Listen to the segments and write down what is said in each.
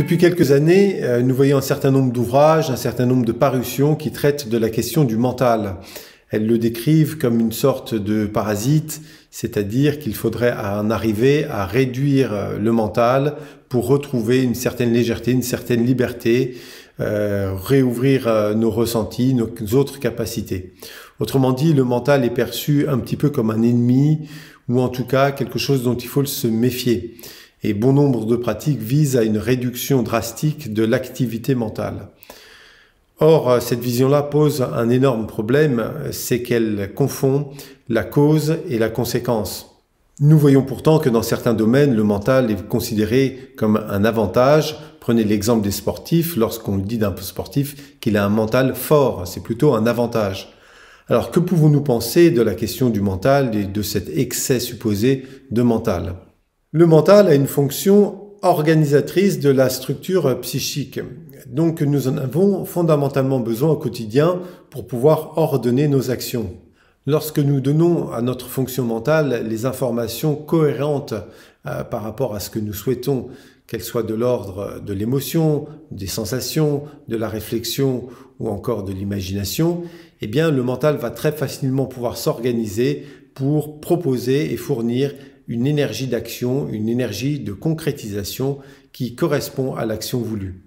Depuis quelques années, nous voyons un certain nombre d'ouvrages, un certain nombre de parutions qui traitent de la question du mental. Elles le décrivent comme une sorte de parasite, c'est-à-dire qu'il faudrait en arriver à réduire le mental pour retrouver une certaine légèreté, une certaine liberté, réouvrir nos ressentis, nos autres capacités. Autrement dit, le mental est perçu un petit peu comme un ennemi, ou en tout cas quelque chose dont il faut se méfier. Et bon nombre de pratiques visent à une réduction drastique de l'activité mentale. Or, cette vision-là pose un énorme problème, c'est qu'elle confond la cause et la conséquence. Nous voyons pourtant que dans certains domaines, le mental est considéré comme un avantage. Prenez l'exemple des sportifs, lorsqu'on dit d'un sportif qu'il a un mental fort, c'est plutôt un avantage. Alors, que pouvons-nous penser de la question du mental et de cet excès supposé de mental ? Le mental a une fonction organisatrice de la structure psychique. Donc nous en avons fondamentalement besoin au quotidien pour pouvoir ordonner nos actions. Lorsque nous donnons à notre fonction mentale les informations cohérentes par rapport à ce que nous souhaitons, qu'elles soient de l'ordre de l'émotion, des sensations, de la réflexion ou encore de l'imagination, eh bien le mental va très facilement pouvoir s'organiser pour proposer et fournir une énergie d'action, une énergie de concrétisation qui correspond à l'action voulue.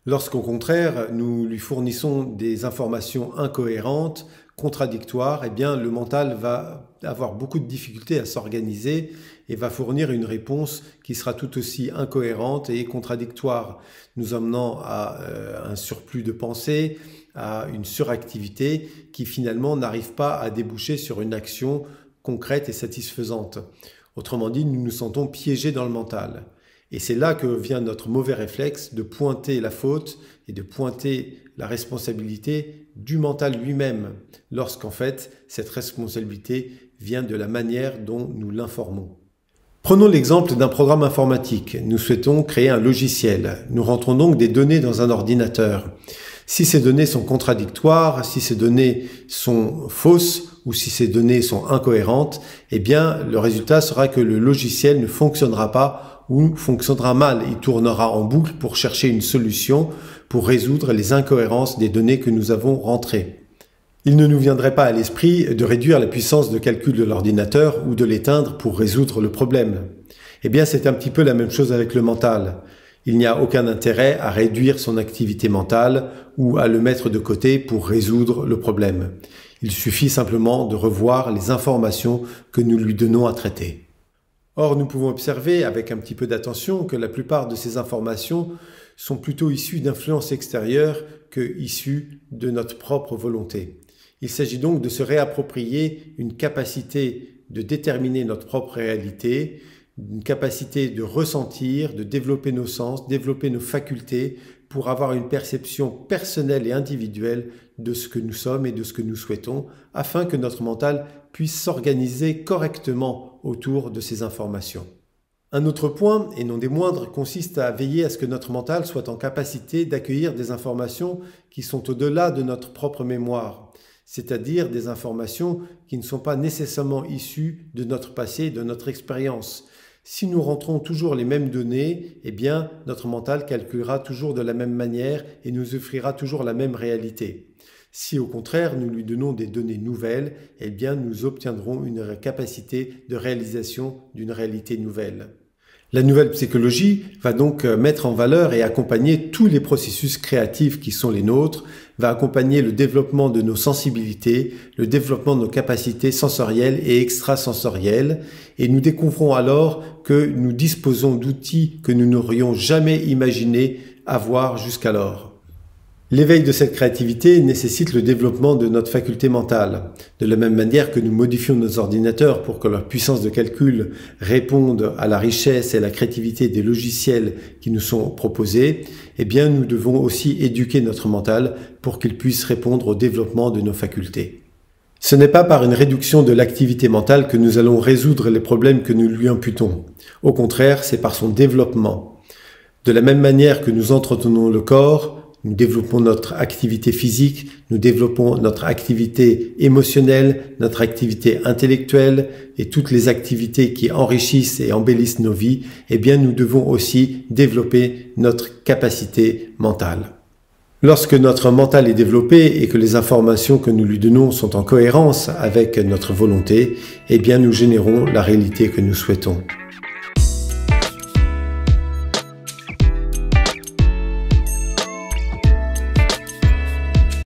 Lorsqu'au contraire, nous lui fournissons des informations incohérentes, contradictoires, eh bien, le mental va avoir beaucoup de difficultés à s'organiser et va fournir une réponse qui sera tout aussi incohérente et contradictoire, nous emmenant à un surplus de pensée, à une suractivité qui finalement n'arrive pas à déboucher sur une action concrète et satisfaisante. Autrement dit, nous nous sentons piégés dans le mental. Et c'est là que vient notre mauvais réflexe de pointer la faute et de pointer la responsabilité du mental lui-même, lorsqu'en fait, cette responsabilité vient de la manière dont nous l'informons. Prenons l'exemple d'un programme informatique. Nous souhaitons créer un logiciel. Nous rentrons donc des données dans un ordinateur. Si ces données sont contradictoires, si ces données sont fausses ou si ces données sont incohérentes, eh bien, le résultat sera que le logiciel ne fonctionnera pas ou fonctionnera mal. Il tournera en boucle pour chercher une solution pour résoudre les incohérences des données que nous avons rentrées. Il ne nous viendrait pas à l'esprit de réduire la puissance de calcul de l'ordinateur ou de l'éteindre pour résoudre le problème. Eh bien, c'est un petit peu la même chose avec le mental. Il n'y a aucun intérêt à réduire son activité mentale ou à le mettre de côté pour résoudre le problème. Il suffit simplement de revoir les informations que nous lui donnons à traiter. Or, nous pouvons observer avec un petit peu d'attention que la plupart de ces informations sont plutôt issues d'influences extérieures que issues de notre propre volonté. Il s'agit donc de se réapproprier une capacité de déterminer notre propre réalité, une capacité de ressentir, de développer nos sens, développer nos facultés pour avoir une perception personnelle et individuelle de ce que nous sommes et de ce que nous souhaitons, afin que notre mental puisse s'organiser correctement autour de ces informations. Un autre point, et non des moindres, consiste à veiller à ce que notre mental soit en capacité d'accueillir des informations qui sont au-delà de notre propre mémoire, c'est-à-dire des informations qui ne sont pas nécessairement issues de notre passé, de notre expérience. Si nous rentrons toujours les mêmes données, eh bien, notre mental calculera toujours de la même manière et nous offrira toujours la même réalité. Si au contraire, nous lui donnons des données nouvelles, eh bien, nous obtiendrons une capacité de réalisation d'une réalité nouvelle. La nouvelle psychologie va donc mettre en valeur et accompagner tous les processus créatifs qui sont les nôtres, va accompagner le développement de nos sensibilités, le développement de nos capacités sensorielles et extrasensorielles, et nous découvrons alors que nous disposons d'outils que nous n'aurions jamais imaginé avoir jusqu'alors. L'éveil de cette créativité nécessite le développement de notre faculté mentale. De la même manière que nous modifions nos ordinateurs pour que leur puissance de calcul réponde à la richesse et à la créativité des logiciels qui nous sont proposés, eh bien nous devons aussi éduquer notre mental pour qu'il puisse répondre au développement de nos facultés. Ce n'est pas par une réduction de l'activité mentale que nous allons résoudre les problèmes que nous lui imputons. Au contraire, c'est par son développement. De la même manière que nous entretenons le corps, nous développons notre activité physique, nous développons notre activité émotionnelle, notre activité intellectuelle et toutes les activités qui enrichissent et embellissent nos vies, eh bien nous devons aussi développer notre capacité mentale. Lorsque notre mental est développé et que les informations que nous lui donnons sont en cohérence avec notre volonté, eh bien nous générons la réalité que nous souhaitons.